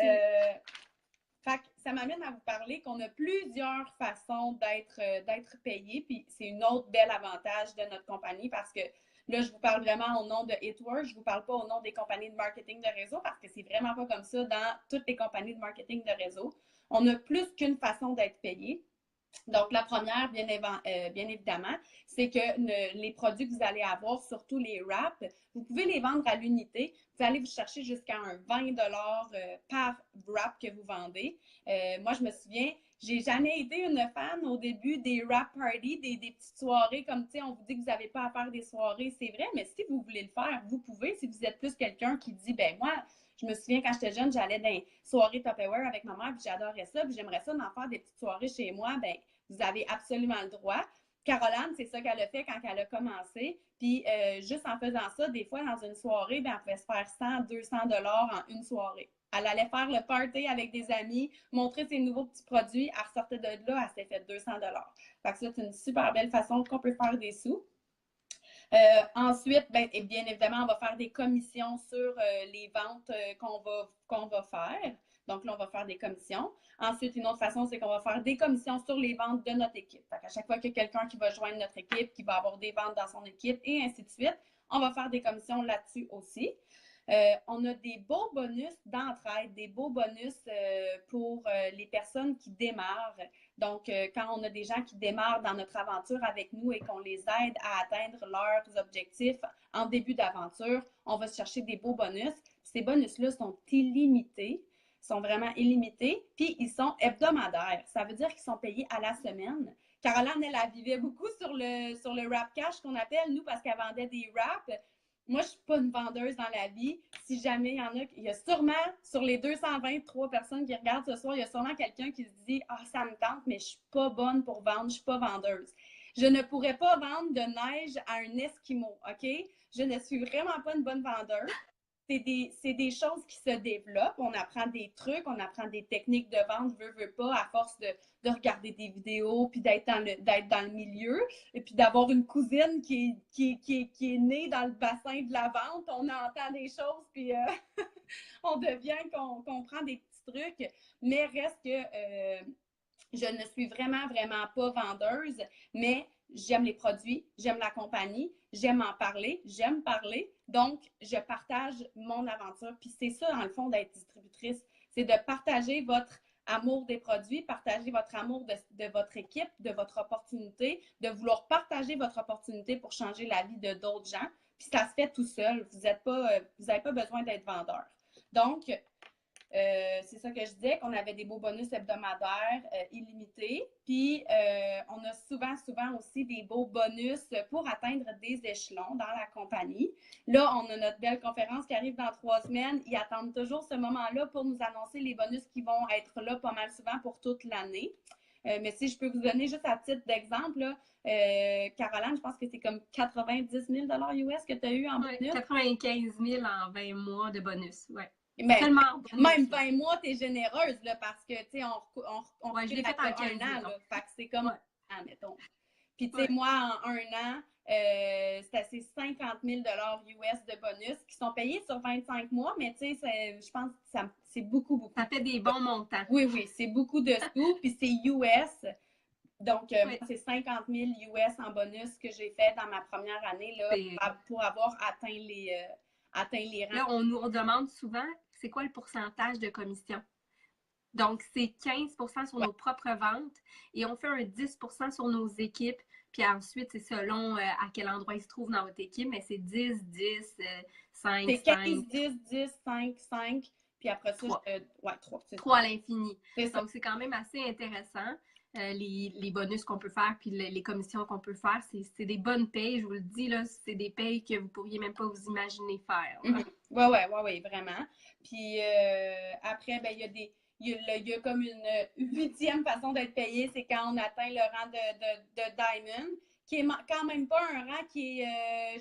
Speaker 2: Fait que ça m'amène à vous parler qu'on a plusieurs façons d'être payé, puis c'est une autre belle avantage de notre compagnie parce que là, je vous parle vraiment au nom de Hitwork, je ne vous parle pas au nom des compagnies de marketing de réseau parce que c'est vraiment pas comme ça dans toutes les compagnies de marketing de réseau. On a plus qu'une façon d'être payé. Donc, la première, bien évidemment, c'est que les produits que vous allez avoir, surtout les wraps, vous pouvez les vendre à l'unité. Vous allez vous chercher jusqu'à un 20 par wrap que vous vendez. Moi, je me souviens, j'ai jamais été une fan au début des wrap parties, des petites soirées comme, tu sais, on vous dit que vous n'avez pas à faire des soirées, c'est vrai, mais si vous voulez le faire, vous pouvez. Si vous êtes plus quelqu'un qui dit, ben moi, je me souviens quand j'étais jeune, j'allais dans les soirées Tupperware avec ma mère, puis j'adorais ça, puis j'aimerais ça d'en faire des petites soirées chez moi, ben vous avez absolument le droit. Caroline, c'est ça qu'elle a fait quand elle a commencé. Puis, juste en faisant ça, des fois, dans une soirée, ben, elle pouvait se faire 100, 200 $ en une soirée. Elle allait faire le party avec des amis, montrer ses nouveaux petits produits. Elle ressortait de là, elle s'est fait 200 $. Fait que ça, c'est une super belle façon qu'on peut faire des sous. Ensuite, ben, bien évidemment, on va faire des commissions sur les ventes qu'on va faire. Donc là, on va faire des commissions. Ensuite, une autre façon, c'est qu'on va faire des commissions sur les ventes de notre équipe. Fait qu'à chaque fois qu'il y a quelqu'un qui va joindre notre équipe, qui va avoir des ventes dans son équipe et ainsi de suite, on va faire des commissions là-dessus aussi. On a des beaux bonus d'entraide, des beaux bonus pour les personnes qui démarrent. Donc, quand on a des gens qui démarrent dans notre aventure avec nous et qu'on les aide à atteindre leurs objectifs en début d'aventure, on va chercher des beaux bonus. Ces bonus-là sont illimités, sont vraiment illimités, puis ils sont hebdomadaires. Ça veut dire qu'ils sont payés à la semaine. Caroline, elle vivait beaucoup sur le wrap cash qu'on appelle, nous, parce qu'elle vendait des wraps. Moi, je ne suis pas une vendeuse dans la vie. Si jamais il y a sûrement, sur les 223 personnes qui regardent ce soir, il y a sûrement quelqu'un qui se dit « Ah, ça me tente, mais je ne suis pas bonne pour vendre, je ne suis pas vendeuse. » Je ne pourrais pas vendre de neige à un Esquimau, OK? Je ne suis vraiment pas une bonne vendeuse. C'est des choses qui se développent. On apprend des trucs, on apprend des techniques de vente, veut pas, à force de regarder des vidéos, puis d'être dans le milieu, et puis d'avoir une cousine qui est née dans le bassin de la vente. On entend des choses, puis on devient qu'on comprend des petits trucs, mais reste que je ne suis vraiment, vraiment pas vendeuse, mais j'aime les produits, j'aime la compagnie, j'aime en parler, j'aime parler. Donc, je partage mon aventure. Puis c'est ça, dans le fond, d'être distributrice. C'est de partager votre amour des produits, partager votre amour de votre équipe, de votre opportunité, de vouloir partager votre opportunité pour changer la vie de d'autres gens. Puis ça se fait tout seul. Vous n'avez pas besoin d'être vendeur. Donc, c'est ça que je disais, qu'on avait des beaux bonus hebdomadaires illimités. Puis, on a souvent aussi des beaux bonus pour atteindre des échelons dans la compagnie. Là, on a notre belle conférence qui arrive dans 3 semaines. Ils attendent toujours ce moment-là pour nous annoncer les bonus qui vont être là pas mal souvent pour toute l'année. Mais si je peux vous donner juste à titre d'exemple, là, Caroline, je pense que c'est comme 90 000 $ US que tu as eu en bonus.
Speaker 1: 95 000 en 20 mois de bonus, oui.
Speaker 2: Mais même 20 mois, tu es généreuse, là, parce que, tu sais, on
Speaker 1: je l'ai fait en 15
Speaker 2: un an, là, fait que c'est comme un an, mettons. Puis, tu sais, moi, en un an, c'est assez 50 000 $ US de bonus qui sont payés sur 25 mois, mais tu sais, je pense que c'est beaucoup.
Speaker 1: Ça fait des bons montants.
Speaker 2: Oui, c'est beaucoup de sous, puis c'est US. Donc, c'est 50 000 US en bonus que j'ai fait dans ma première année, là, pour avoir atteint les rangs.
Speaker 1: Là, on nous redemande souvent, c'est quoi le pourcentage de commission? Donc, c'est 15 % sur nos propres ventes et on fait un 10 % sur nos équipes. Puis ensuite, c'est selon à quel endroit ils se trouvent dans votre équipe, mais c'est 10, 10, 5,
Speaker 2: c'est 15, 10, 5, 5. Puis après ça,
Speaker 1: 3.
Speaker 2: 3.
Speaker 1: 3 à l'infini. Donc, c'est quand même assez intéressant. les bonus qu'on peut faire puis les commissions qu'on peut faire. C'est des bonnes payes, je vous le dis, là, c'est des payes que vous pourriez même pas vous imaginer faire.
Speaker 2: Oui, vraiment. Puis après, ben, il y a comme une huitième façon d'être payé, c'est quand on atteint le rang de Diamond, qui est quand même pas un rang qui est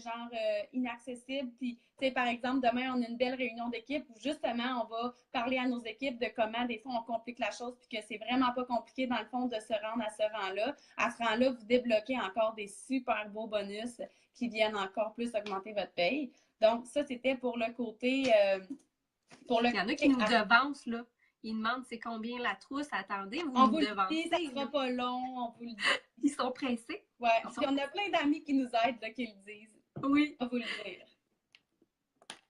Speaker 2: inaccessible. Puis, tu sais, par exemple, demain, on a une belle réunion d'équipe où justement, on va parler à nos équipes de comment des fois on complique la chose, puis que c'est vraiment pas compliqué dans le fond de se rendre à ce rang-là. À ce rang-là, vous débloquez encore des super beaux bonus qui viennent encore plus augmenter votre paye. Donc, ça, c'était pour le côté.
Speaker 1: Il y en a qui nous devancent, là. Ils demandent c'est combien la trousse. Attendez,
Speaker 2: on vous le dit, ça sera pas long, on vous le dit.
Speaker 1: Ils sont pressés.
Speaker 2: Ouais, puis on a plein d'amis qui nous aident, là, qui le disent.
Speaker 1: Oui.
Speaker 2: On va vous le dire.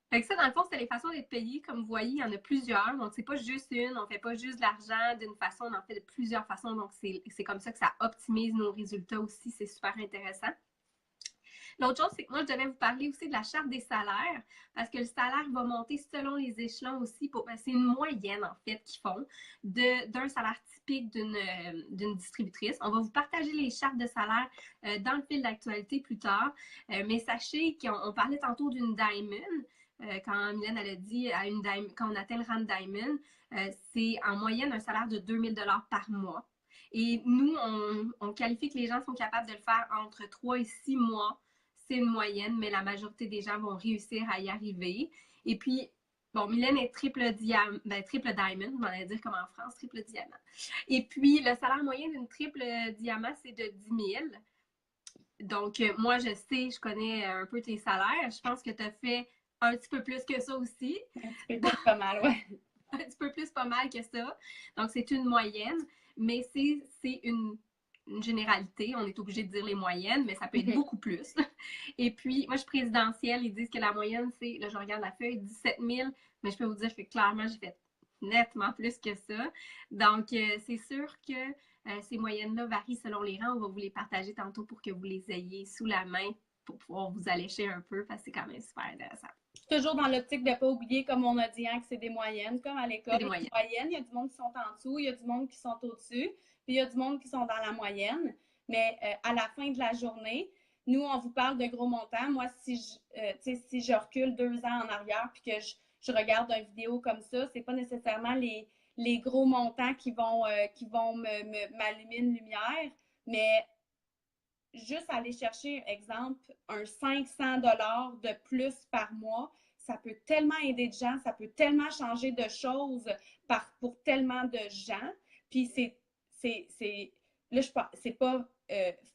Speaker 1: Fait que ça, dans le fond, c'est les façons d'être payé. Comme vous voyez, il y en a plusieurs. Donc, c'est pas juste une. On fait pas juste de l'argent d'une façon. On en fait de plusieurs façons. Donc, c'est comme ça que ça optimise nos résultats aussi. C'est super intéressant. L'autre chose, c'est que moi, je devais vous parler aussi de la charte des salaires, parce que le salaire va monter selon les échelons aussi. C'est une moyenne, en fait, qu'ils font d'un salaire typique d'une distributrice. On va vous partager les chartes de salaire dans le fil d'actualité plus tard. Mais sachez qu'on parlait tantôt d'une Diamond. Quand Mylène, elle a dit quand on atteint le rang de Diamond, c'est en moyenne un salaire de 2 000 $ par mois. Et nous, on qualifie que les gens sont capables de le faire entre 3 et 6 mois. C'est une moyenne, mais la majorité des gens vont réussir à y arriver. Et puis, bon, Mylène est triple diamond, on va dire comme en France, triple diamant. Et puis, le salaire moyen d'une triple diamant, c'est de 10 000. Donc, moi, je connais un peu tes salaires. Je pense que tu as fait un petit peu plus que ça aussi.
Speaker 2: Un petit peu plus pas mal, ouais.
Speaker 1: Un petit peu plus pas mal que ça. Donc, c'est une moyenne, mais c'est une généralité. On est obligé de dire les moyennes, mais ça peut être beaucoup plus. Et puis, moi, je suis présidentielle. Ils disent que la moyenne, c'est, là, je regarde la feuille, 17 000, mais je peux vous dire que clairement, j'ai fait nettement plus que ça. Donc, c'est sûr que ces moyennes-là varient selon les rangs. On va vous les partager tantôt pour que vous les ayez sous la main pour pouvoir vous allécher un peu, parce que c'est quand même super intéressant.
Speaker 2: Toujours dans l'optique de ne pas oublier, comme on a dit, hein, que c'est des moyennes, comme à l'école. Il y a du monde qui sont en dessous, il y a du monde qui sont au-dessus, puis il y a du monde qui sont dans la moyenne. Mais à la fin de la journée, nous, on vous parle de gros montants. Moi, si je recule 2 ans en arrière puis que je regarde une vidéo comme ça, c'est pas nécessairement les gros montants qui vont m'allumer une lumière, mais juste aller chercher, exemple, un 500 $ de plus par mois, ça peut tellement aider de gens, ça peut tellement changer de choses pour tellement de gens. Puis c'est pas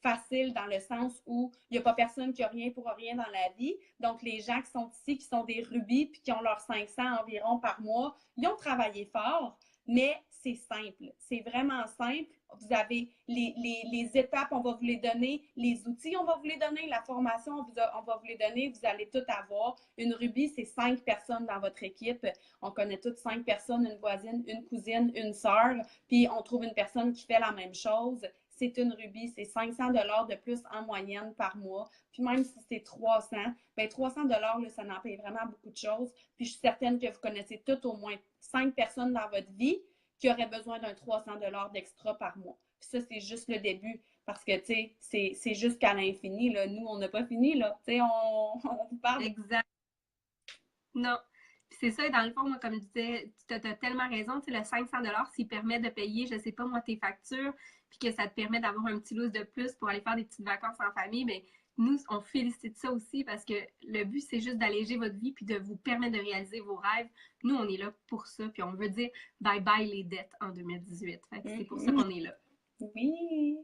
Speaker 2: facile dans le sens où il n'y a pas personne qui a rien pour rien dans la vie. Donc, les gens qui sont ici, qui sont des rubis, puis qui ont leurs 500 environ par mois, ils ont travaillé fort, mais c'est simple. C'est vraiment simple. Vous avez les étapes, on va vous les donner. Les outils, on va vous les donner. La formation, on va vous les donner. Vous allez tout avoir. Une rubis, c'est 5 personnes dans votre équipe. On connaît toutes 5 personnes, une voisine, une cousine, une sœur. Puis, on trouve une personne qui fait la même chose. C'est une rubis, c'est 500 $ de plus en moyenne par mois. Puis même si c'est 300, bien 300 $, là, ça en paye vraiment beaucoup de choses. Puis je suis certaine que vous connaissez toutes au moins 5 personnes dans votre vie qui auraient besoin d'un 300 $ d'extra par mois. Puis ça, c'est juste le début. Parce que, tu sais, c'est jusqu'à l'infini. Là. Nous, on n'a pas fini. Là. Tu sais, on vous parle.
Speaker 1: Exact. Non. C'est ça, dans le fond, moi, comme je disais, tu as tellement raison. Tu sais, le 500 $, s'il permet de payer, je ne sais pas, moi, tes factures, puis que ça te permet d'avoir un petit lousse de plus pour aller faire des petites vacances en famille, mais nous, on félicite ça aussi parce que le but, c'est juste d'alléger votre vie puis de vous permettre de réaliser vos rêves. Nous, on est là pour ça, puis on veut dire bye-bye les dettes en 2018. Fait que c'est pour ça qu'on est là.
Speaker 2: Oui.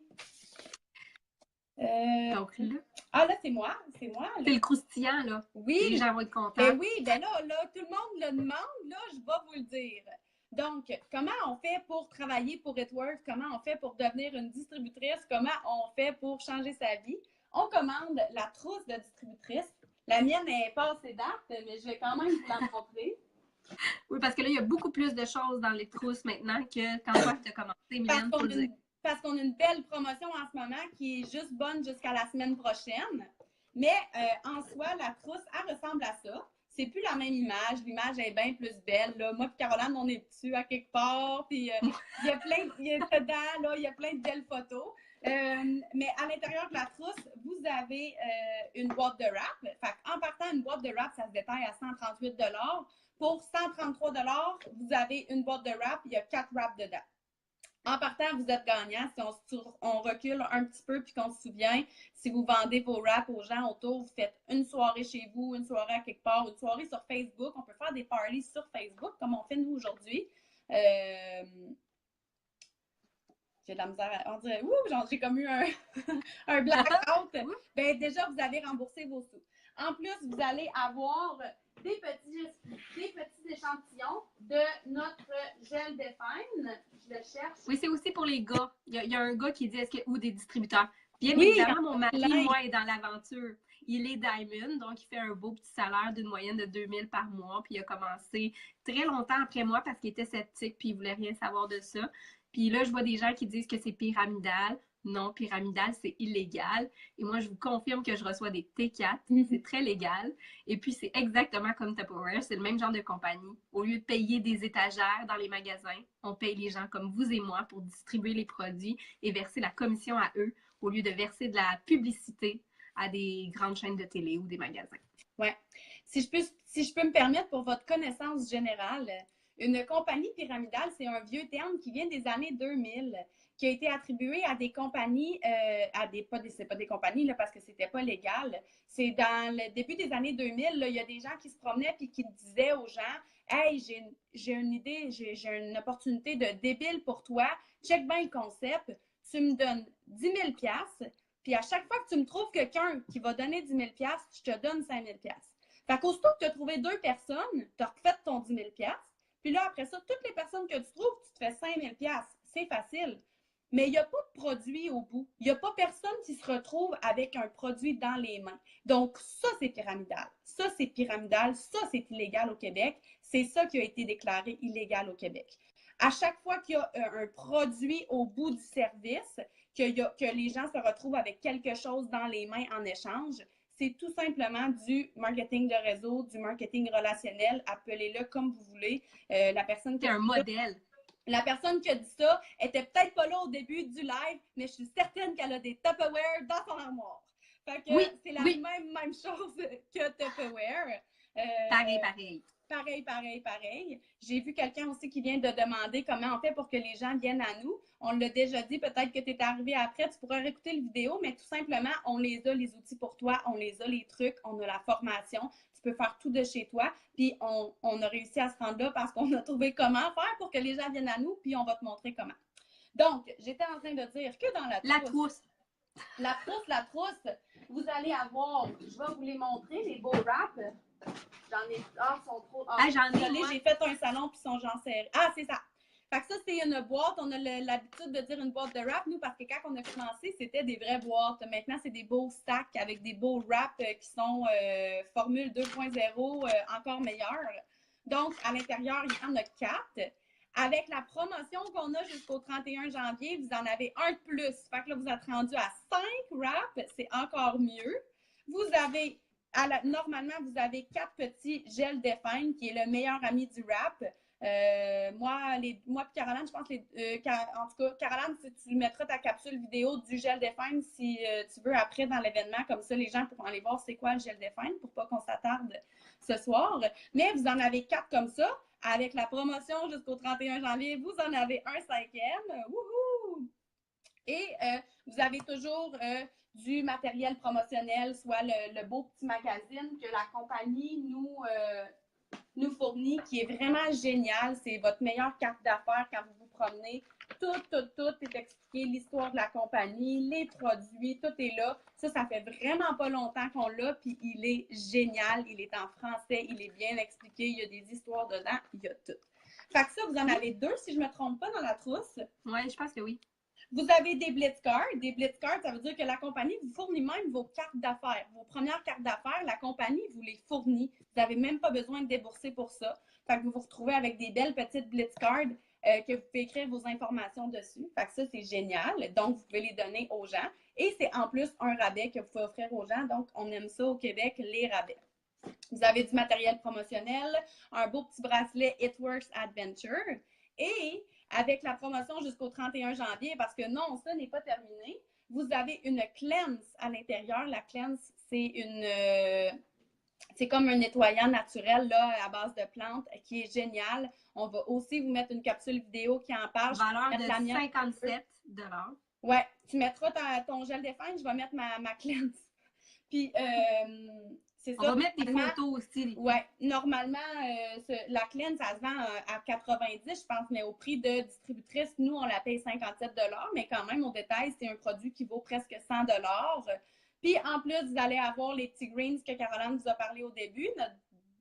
Speaker 1: Donc là...
Speaker 2: Ah, là, c'est moi. C'est
Speaker 1: le croustillant, là.
Speaker 2: Oui.
Speaker 1: Les gens vont être contents.
Speaker 2: Ben oui, ben là, tout le monde le demande, là, je vais vous le dire. Donc, comment on fait pour travailler pour It Works? Comment on fait pour devenir une distributrice? Comment on fait pour changer sa vie? On commande la trousse de distributrice. La mienne est passée date, mais je vais quand même vous la montrer.
Speaker 1: Oui, parce que là, il y a beaucoup plus de choses dans les trousses maintenant que quand toi, tu as commencé, Mylène, pour dire.
Speaker 2: Parce qu'on a une belle promotion en ce moment qui est juste bonne jusqu'à la semaine prochaine. Mais en soi, la trousse, elle ressemble à ça. c'est plus la même image. L'image est bien plus belle. Là. Moi et Caroline, on est dessus à quelque part. Puis il y a plein dedans, là, il y a plein de belles photos. Mais à l'intérieur de la trousse, vous avez une boîte de wrap. Fait en partant, une boîte de wrap, ça se détaille à 138 $. Pour 133 $, vous avez une boîte de wrap. Il y a 4 wraps dedans. En partant, vous êtes gagnant. Si on recule un petit peu puis qu'on se souvient, si vous vendez vos wraps aux gens autour, vous faites une soirée chez vous, une soirée à quelque part, une soirée sur Facebook. On peut faire des parties sur Facebook comme on fait nous aujourd'hui. J'ai de la misère on dirait, j'ai comme eu un blackout. Ben, déjà, vous avez remboursé vos sous. En plus, vous allez avoir des petits échantillons de notre gel Define. Je le cherche.
Speaker 1: Oui, c'est aussi pour les gars. Il y a un gars qui dit ou des distributeurs. Bien évidemment, mon mari, moi, est dans l'aventure. Il est Diamond, donc il fait un beau petit salaire d'une moyenne de 2000 par mois. Puis il a commencé très longtemps après moi parce qu'il était sceptique puis il voulait rien savoir de ça. Puis là, je vois des gens qui disent que c'est pyramidal. Non, pyramidal, c'est illégal. Et moi, je vous confirme que je reçois des T4. C'est très légal. Et puis, c'est exactement comme Tupperware. C'est le même genre de compagnie. Au lieu de payer des étagères dans les magasins, on paye les gens comme vous et moi pour distribuer les produits et verser la commission à eux au lieu de verser de la publicité à des grandes chaînes de télé ou des magasins.
Speaker 2: Oui. Si je peux me permettre, pour votre connaissance générale, une compagnie pyramidale, c'est un vieux terme qui vient des années 2000, qui a été attribué à des compagnies, c'est pas des compagnies là, parce que c'était pas légal. C'est dans le début des années 2000, là, il y a des gens qui se promenaient et qui disaient aux gens, hey, j'ai une idée, j'ai une opportunité de débile pour toi, check bien le concept, tu me donnes 10 000 $, puis à chaque fois que tu me trouves quelqu'un qui va donner 10 000 $, je te donne 5 000 $. Fait qu'aussitôt que tu as trouvé 2 personnes, tu as refait ton 10 000 $. Puis là, après ça, toutes les personnes que tu trouves, tu te fais 5 000 $. C'est facile. Mais il n'y a pas de produit au bout. Il n'y a pas personne qui se retrouve avec un produit dans les mains. Donc, ça, c'est pyramidal. Ça, c'est pyramidal. Ça, c'est illégal au Québec. C'est ça qui a été déclaré illégal au Québec. À chaque fois qu'il y a un produit au bout du service, que les gens se retrouvent avec quelque chose dans les mains en échange, c'est tout simplement du marketing de réseau, du marketing relationnel, appelez-le comme vous voulez. La personne
Speaker 1: c'est un modèle.
Speaker 2: La personne qui a dit ça était peut-être pas là au début du live, mais je suis certaine qu'elle a des Tupperware dans son armoire. Fait que c'est la même chose que Tupperware.
Speaker 1: Pareil.
Speaker 2: Pareil. J'ai vu quelqu'un aussi qui vient de demander comment on fait pour que les gens viennent à nous. On l'a déjà dit, peut-être que tu es arrivé après, tu pourras réécouter la vidéo, mais tout simplement, on les a, les outils pour toi, on les a, les trucs, on a la formation, tu peux faire tout de chez toi, puis on a réussi à se rendre là parce qu'on a trouvé comment faire pour que les gens viennent à nous, puis on va te montrer comment. Donc, j'étais en train de dire que dans la trousse, vous allez avoir, je vais vous les montrer, les beaux wraps. J'en ai. Ah, ils sont trop. J'ai fait un salon puis ils sont genre serrés. Ah, c'est ça. Fait que ça, c'est une boîte. On a l'habitude de dire une boîte de wrap, nous, parce que quand on a commencé, c'était des vraies boîtes. Maintenant, c'est des beaux stacks avec des beaux wraps qui sont formule 2.0 encore meilleurs. Donc, à l'intérieur, il y en a 4. Avec la promotion qu'on a jusqu'au 31 janvier, vous en avez un de plus. Fait que là, vous êtes rendu à 5 wraps. C'est encore mieux. Vous avez normalement, vous avez 4 petits gels Define, qui est le meilleur ami du wrap. Moi et Caroline, je pense en tout cas, Caroline, tu mettras ta capsule vidéo du gel Define si tu veux après dans l'événement, comme ça les gens pourront aller voir c'est quoi le gel Define pour pas qu'on s'attarde ce soir. Mais vous en avez 4 comme ça. Avec la promotion jusqu'au 31 janvier, vous en avez un 5e. Wouhou! Et vous avez toujours du matériel promotionnel, soit le beau petit magazine que la compagnie nous fournit, qui est vraiment génial. C'est votre meilleure carte d'affaires quand vous vous promenez. Tout est expliqué, l'histoire de la compagnie, les produits, tout est là. Ça fait vraiment pas longtemps qu'on l'a, puis il est génial. Il est en français, il est bien expliqué, il y a des histoires dedans, il y a tout. Fait que ça, vous en avez 2, si je ne me trompe pas, dans la trousse.
Speaker 1: Oui, je pense que oui.
Speaker 2: Vous avez des Blitzcards. Des Blitzcards, ça veut dire que la compagnie vous fournit même vos cartes d'affaires. Vos premières cartes d'affaires, la compagnie vous les fournit. Vous n'avez même pas besoin de débourser pour ça. Fait que vous vous retrouvez avec des belles petites Blitzcards que vous pouvez écrire vos informations dessus. Fait que ça, c'est génial. Donc, vous pouvez les donner aux gens. Et c'est en plus un rabais que vous pouvez offrir aux gens. Donc, on aime ça au Québec, les rabais. Vous avez du matériel promotionnel, un beau petit bracelet It Works Adventure. Et avec la promotion jusqu'au 31 janvier, parce que non, ça n'est pas terminé, vous avez une cleanse à l'intérieur. La cleanse, c'est comme un nettoyant naturel là, à base de plantes qui est génial. On va aussi vous mettre une capsule vidéo qui en parle.
Speaker 1: Valeur de 57 $.
Speaker 2: Ouais, tu mettras ton gel défense, je vais mettre ma cleanse. Puis, c'est ça.
Speaker 1: On va mettre des photos aussi.
Speaker 2: Ouais, normalement, la cleanse, ça se vend à 90, je pense, mais au prix de distributrice, nous, on la paye 57 $, mais quand même, au détail, c'est un produit qui vaut presque 100 $. Puis, en plus, vous allez avoir les petits greens que Caroline vous a parlé au début.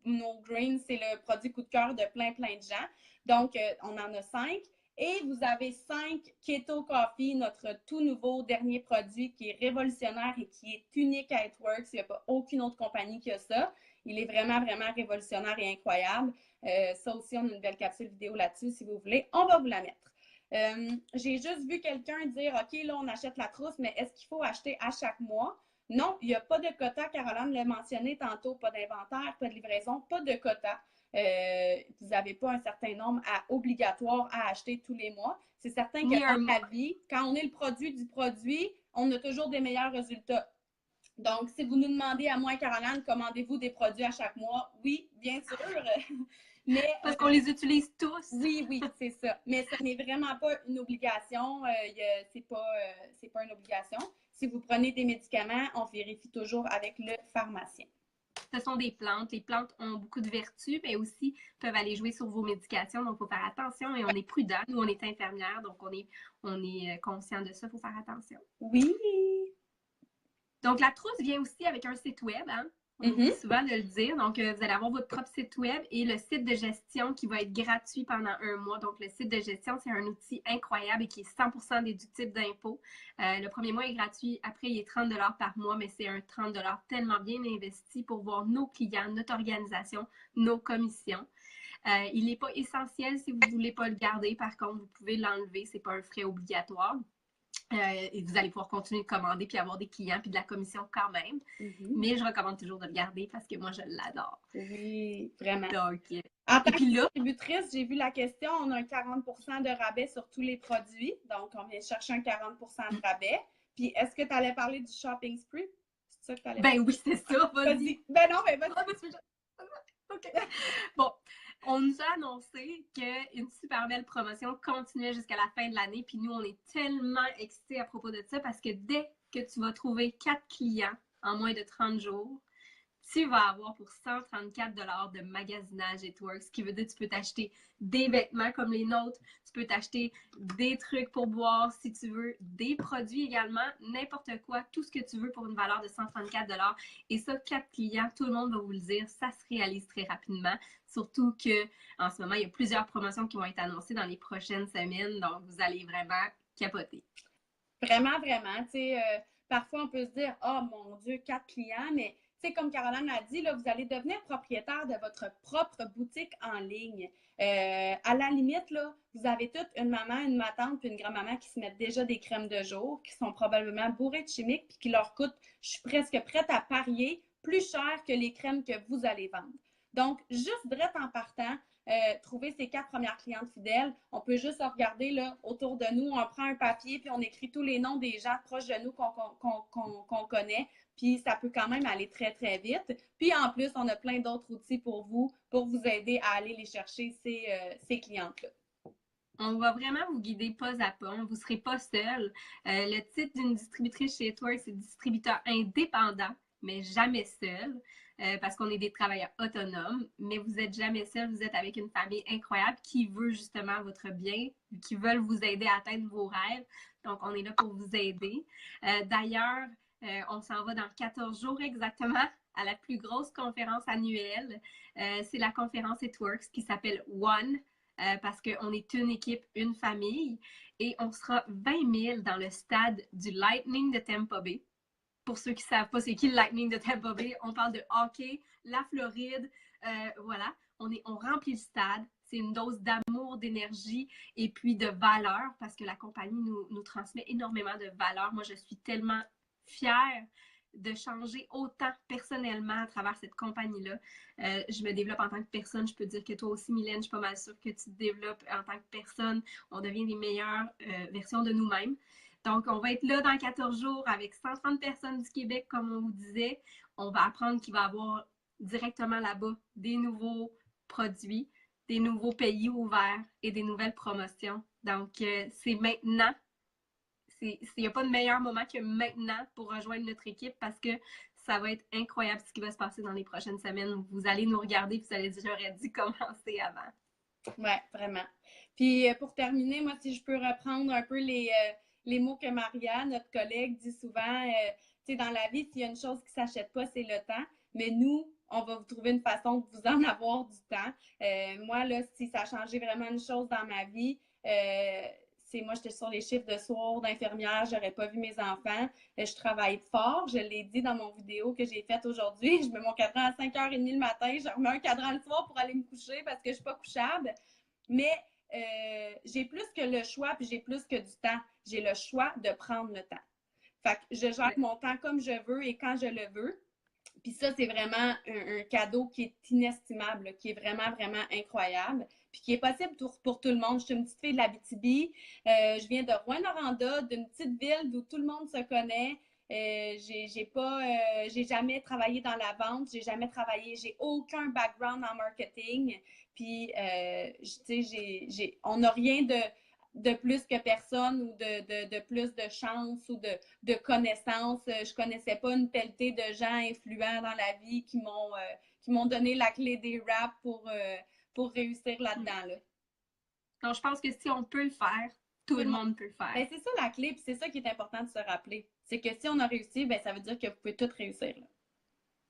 Speaker 2: Nos greens, c'est le produit coup de cœur de plein de gens. Donc, on en a 5. Et vous avez 5 Keto Coffee, notre tout nouveau dernier produit qui est révolutionnaire et qui est unique à It Works. Il n'y a pas aucune autre compagnie qui a ça. Il est vraiment révolutionnaire et incroyable. Ça aussi, on a une belle capsule vidéo là-dessus, si vous voulez. On va vous la mettre. J'ai juste vu quelqu'un dire, OK, là, on achète la trousse, mais est-ce qu'il faut acheter à chaque mois? Non, il n'y a pas de quota. Caroline l'a mentionné tantôt, pas d'inventaire, pas de livraison, pas de quota. Vous n'avez pas un certain nombre obligatoire à acheter tous les mois. C'est certain que dans la vie, quand on est le produit du produit, on a toujours des meilleurs résultats. Donc, si vous nous demandez à moi et Caroline, commandez-vous des produits à chaque mois? Oui, bien sûr. Mais,
Speaker 1: parce qu'on les utilise tous.
Speaker 2: Oui, c'est ça. Mais ce n'est vraiment pas une obligation. C'est pas une obligation. Si vous prenez des médicaments, on vérifie toujours avec le pharmacien.
Speaker 1: Ce sont des plantes. Les plantes ont beaucoup de vertus, mais aussi peuvent aller jouer sur vos médications. Donc, il faut faire attention et on est prudent. Nous, on est infirmière, donc on est conscient de ça. Il faut faire attention.
Speaker 2: Oui.
Speaker 1: Donc, la trousse vient aussi avec un site web, hein? On oublie souvent de le dire. Donc, vous allez avoir votre propre site web et le site de gestion qui va être gratuit pendant un mois. Donc, le site de gestion, c'est un outil incroyable et qui est 100% déductible d'impôts. Le premier mois est gratuit. Après, il est 30 $ par mois, mais c'est un 30 $ tellement bien investi pour voir nos clients, notre organisation, nos commissions. Il n'est pas essentiel si vous ne voulez pas le garder. Par contre, vous pouvez l'enlever. Ce n'est pas un frais obligatoire. Et vous allez pouvoir continuer de commander puis avoir des clients puis de la commission quand même. Mais je recommande toujours de le garder parce que moi, je l'adore.
Speaker 2: Oui, vraiment.
Speaker 1: Donc,
Speaker 2: en tant que distributrice, j'ai vu la question. On a un 40% de rabais sur tous les produits. Donc, on vient chercher un 40% de rabais. Puis, est-ce que tu allais parler du shopping spree? C'est ça que tu allais
Speaker 1: parler? Oui, c'est ça. Vas-y.
Speaker 2: Ben non, mais vas-y.
Speaker 1: OK. Bon. On nous a annoncé qu'une super belle promotion continuait jusqu'à la fin de l'année. Puis nous, on est tellement excités à propos de ça parce que dès que tu vas trouver 4 clients en moins de 30 jours, tu vas avoir pour 134 $ de magasinage It Works, ce qui veut dire que tu peux t'acheter des vêtements comme les nôtres, tu peux t'acheter des trucs pour boire si tu veux, des produits également, n'importe quoi, tout ce que tu veux pour une valeur de 134 $. Et ça, 4 clients, tout le monde va vous le dire, ça se réalise très rapidement. Surtout qu'en ce moment, il y a plusieurs promotions qui vont être annoncées dans les prochaines semaines, donc vous allez vraiment capoter.
Speaker 2: Vraiment. Tu sais, parfois, on peut se dire, oh mon Dieu, 4 clients, mais tu sais, comme Caroline a dit, là, vous allez devenir propriétaire de votre propre boutique en ligne. À la limite, là, vous avez toutes une maman, une tante puis une grand-maman qui se mettent déjà des crèmes de jour, qui sont probablement bourrées de chimiques puis qui leur coûtent, je suis presque prête à parier, plus cher que les crèmes que vous allez vendre. Donc, juste direct en partant, trouver ces 4 premières clientes fidèles. On peut juste regarder là, autour de nous, on prend un papier puis on écrit tous les noms des gens proches de nous qu'on connaît. Puis ça peut quand même aller très vite. Puis en plus, on a plein d'autres outils pour vous aider à aller les chercher, ces clientes-là.
Speaker 1: On va vraiment vous guider pas à pas. Vous ne serez pas seul. Le titre d'une distributrice chez It Works, c'est distributeur indépendant, mais jamais seul. Parce qu'on est des travailleurs autonomes, mais vous n'êtes jamais seul, vous êtes avec une famille incroyable qui veut justement votre bien, qui veulent vous aider à atteindre vos rêves. Donc, on est là pour vous aider. D'ailleurs, on s'en va dans 14 jours exactement à la plus grosse conférence annuelle. C'est la conférence It Works qui s'appelle One, parce qu'on est une équipe, une famille, et on sera 20 000 dans le stade du Lightning de Tampa Bay. Pour ceux qui ne savent pas c'est qui le Lightning de Tampa Bay, on parle de hockey, la Floride, voilà. On remplit le stade. C'est une dose d'amour, d'énergie et puis de valeur parce que la compagnie nous transmet énormément de valeur. Moi, je suis tellement fière de changer autant personnellement à travers cette compagnie-là. Je me développe en tant que personne. Je peux dire que toi aussi, Mylène, je suis pas mal sûre que tu te développes en tant que personne. On devient des meilleures versions de nous-mêmes. Donc, on va être là dans 14 jours avec 130 personnes du Québec, comme on vous disait. On va apprendre qu'il va y avoir directement là-bas des nouveaux produits, des nouveaux pays ouverts et des nouvelles promotions. Donc, c'est maintenant. Il n'y a pas de meilleur moment que maintenant pour rejoindre notre équipe parce que ça va être incroyable ce qui va se passer dans les prochaines semaines. Vous allez nous regarder et vous allez dire j'aurais dû commencer avant.
Speaker 2: Oui, vraiment. Puis pour terminer, moi, si je peux reprendre un peu les mots que Maria, notre collègue, dit souvent, tu sais, dans la vie, s'il y a une chose qui ne s'achète pas, c'est le temps. Mais nous, on va vous trouver une façon de vous en avoir du temps. Moi, là, si ça a changé vraiment une chose dans ma vie, c'est moi, j'étais sur les chiffres de soir d'infirmière, j'aurais pas vu mes enfants. Je travaille fort, je l'ai dit dans mon vidéo que j'ai faite aujourd'hui. Je mets mon cadran à 5h30 le matin, je remets un cadran le soir pour aller me coucher parce que je suis pas couchable. Mais j'ai plus que le choix, puis j'ai plus que du temps. J'ai le choix de prendre le temps. Fait que je gère mon temps comme je veux et quand je le veux. Puis ça, c'est vraiment un cadeau qui est inestimable, qui est vraiment, vraiment incroyable, puis qui est possible pour tout le monde. Je suis une petite fille de l'Abitibi. Je viens de Rouyn-Noranda, d'une petite ville où tout le monde se connaît. J'ai jamais travaillé dans la vente, j'ai aucun background en marketing. Puis, on n'a rien de plus que personne ou de plus de chance ou de connaissances. Je connaissais pas une pelletée de gens influents dans la vie qui m'ont donné la clé des raps pour réussir là-dedans. Là.
Speaker 1: Donc, je pense que si on peut le faire, tout le monde peut le faire.
Speaker 2: Ben, c'est ça la clé, puis c'est ça qui est important de se rappeler. C'est que si on a réussi, ben, ça veut dire que vous pouvez tout réussir.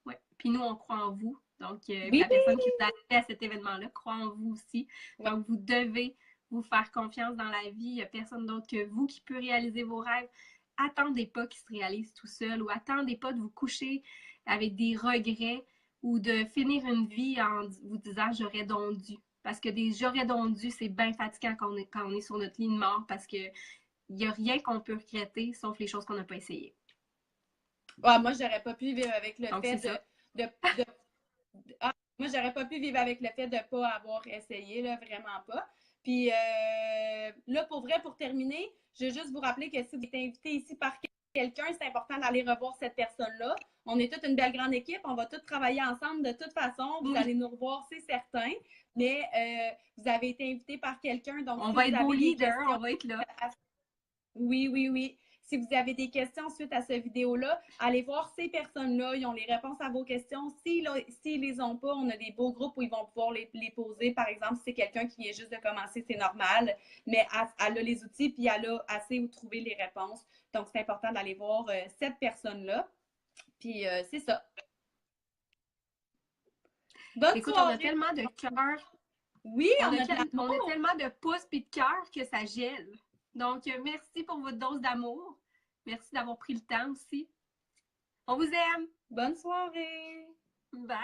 Speaker 1: Oui, puis nous, on croit en vous. Donc,
Speaker 2: oui,
Speaker 1: la personne qui vous a fait à cet événement-là croit en vous aussi.
Speaker 2: Oui.
Speaker 1: Donc, vous devez vous faire confiance dans la vie. Il n'y a personne d'autre que vous qui peut réaliser vos rêves. Attendez pas qu'ils se réalisent tout seul ou attendez pas de vous coucher avec des regrets ou de finir une vie en vous disant j'aurais donc dû. Parce que des j'aurais donc dû, c'est bien fatigant quand on est sur notre ligne de mort parce qu'il n'y a rien qu'on peut regretter sauf les choses qu'on n'a pas essayées.
Speaker 2: Ouais, moi, j'aurais pas pu vivre avec le fait moi, j'aurais pas pu vivre avec le fait de ne pas avoir essayé, là, vraiment pas. Puis là, pour vrai, pour terminer, je veux juste vous rappeler que si vous êtes invité ici par quelqu'un, c'est important d'aller revoir cette personne-là. On est toute une belle grande équipe, on va tous travailler ensemble de toute façon. Vous allez nous revoir, c'est certain. Mais vous avez été invité par quelqu'un, donc
Speaker 1: on va être vos leaders, on va être là.
Speaker 2: Oui, oui, oui. Si vous avez des questions suite à cette vidéo-là, allez voir ces personnes-là. Ils ont les réponses à vos questions. S'ils ne les ont pas, on a des beaux groupes où ils vont pouvoir les poser. Par exemple, si c'est quelqu'un qui vient juste de commencer, c'est normal. Mais elle a les outils puis elle a assez où trouver les réponses. Donc, c'est important d'aller voir cette personne-là. Puis, c'est ça.
Speaker 1: Bonne Écoute, soirée. On a tellement de cœur.
Speaker 2: Oui,
Speaker 1: on a tellement de pouces et de cœur que ça gèle. Donc, merci pour votre dose d'amour. Merci d'avoir pris le temps aussi. On vous aime.
Speaker 2: Bonne soirée.
Speaker 1: Bye.